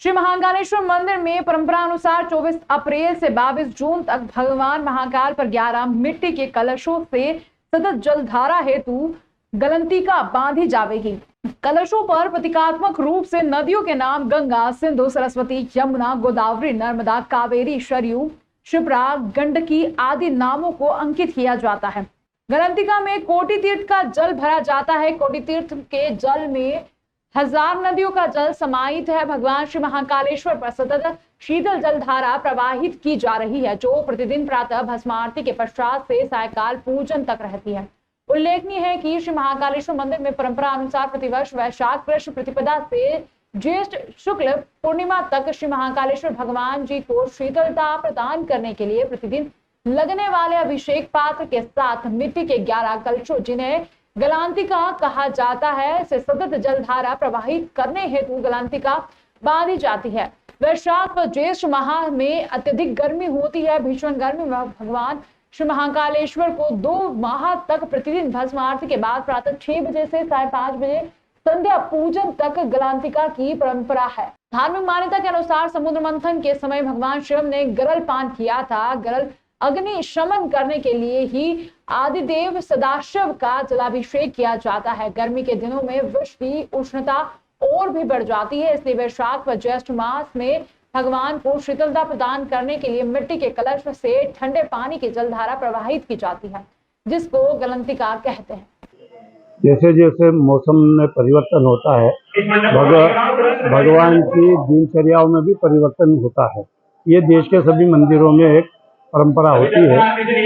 श्री महाकालेश्वर मंदिर में परंपरा अनुसार 24 अप्रैल से 22 जून तक भगवान महाकाल पर 11 मिट्टी के कलशों से सतत जलधारा हेतु गलंतिका बांधी जाएगी। कलशों पर प्रतीकात्मक रूप से नदियों के नाम गंगा, सिंधु, सरस्वती, यमुना, गोदावरी, नर्मदा, कावेरी, सरयू, क्षिप्रा, गंडकी आदि नामों को अंकित किया जाता है। गलंतिका में कोटि तीर्थ का जल भरा जाता है। कोटि तीर्थ के जल में 1000 नदियों का जल समाहित है। भगवान श्री महाकालेश्वर पर सतत शीतल जलधारा प्रवाहित की जा रही है, जो प्रतिदिन प्रातः भस्म आरती के पश्चात से सायकाल पूजन तक रहती है। उल्लेखनीय है कि श्री महाकालेश्वर मंदिर में परंपरा अनुसार प्रतिवर्ष वैशाख कृष्ण प्रतिपदा से ज्येष्ठ शुक्ल पूर्णिमा तक श्री महाकालेश्वर भगवान जी को शीतलता प्रदान करने के लिए प्रतिदिन लगने वाले अभिषेक पात्र के साथ मिट्टी के 11 कलशों, जिन्हें गलांतिका कहा जाता है, से सतत जलधारा प्रवाहित करने हेतु गलांतिका बांधी जाती है। वैशाख व ज्येष्ठ माह में अत्यधिक गर्मी होती है। भीषण गर्मी में भगवान श्री महाकालेश्वर को 2 माह तक प्रतिदिन भस्म आरती के बाद प्रातः 6 बजे से 5:30 बजे संध्या पूजन तक गलांतिका की परंपरा है। धार्मिक मान्यता के अनुसार समुद्र मंथन के समय भगवान शिव ने गरल पान किया था। गरल अग्नि शमन करने के लिए ही आदिदेव सदाशिव का जलाभिषेक किया जाता है। गर्मी के दिनों में विश्व की उष्णता और भी बढ़ जाती है, इसलिए वैशाख व ज्येष्ठ मास में भगवान को शीतलता प्रदान करने के लिए मिट्टी के कलश से ठंडे पानी की जलधारा प्रवाहित की जाती है, जिसको गलंतिका कहते हैं। जैसे जैसे मौसम में परिवर्तन होता है, भगवान की दिनचर्याओं में भी परिवर्तन होता है। ये देश के सभी मंदिरों में एक परंपरा होती है।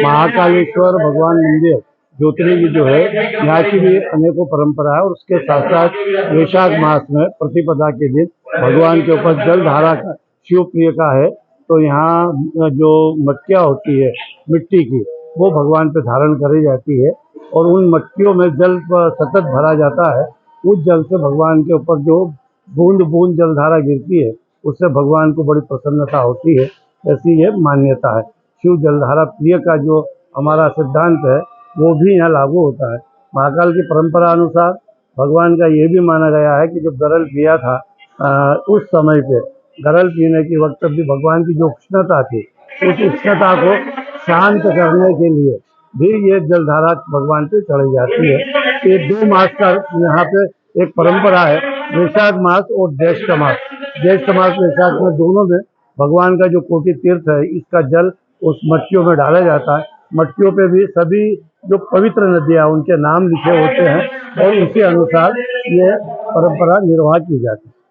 महाकालेश्वर भगवान मंदिर ज्योतिर्लिंग जो है, यहाँ की भी अनेकों परंपरा है। और उसके साथ साथ वैशाख मास में प्रतिपदा के दिन भगवान के ऊपर जल धारा का शिव प्रिय का है, तो यहाँ जो मटकियाँ होती है मिट्टी की, वो भगवान पे धारण करी जाती है और उन मटकियों में जल सतत भरा जाता है। उस जल से भगवान के ऊपर जो बूंद बूंद जलधारा गिरती है, उससे भगवान को बड़ी प्रसन्नता होती है, ऐसी ये मान्यता है। शिव जलधारा प्रिय का जो हमारा सिद्धांत है, वो भी यहाँ लागू होता है। महाकाल की परंपरा अनुसार भगवान का ये भी माना गया है कि जब गरल पिया था, उस समय पे गरल पीने के वक्त भी भगवान की जो उष्णता थी, उस उष्णता को शांत करने के लिए भी ये जलधारा भगवान पे चढ़ी जाती है। ये 2 मास का यहाँ पे एक परंपरा है, वैशाख मास और ज्येष्ठ मास। ज्येष्ठ मास वैशाख में दोनों में भगवान का जो कोटि तीर्थ है, इसका जल उस मटकियों में डाला जाता है। मटकियों पे भी सभी जो पवित्र नदियाँ, उनके नाम लिखे होते हैं और उसी अनुसार ये परंपरा निर्वाह की जाती है।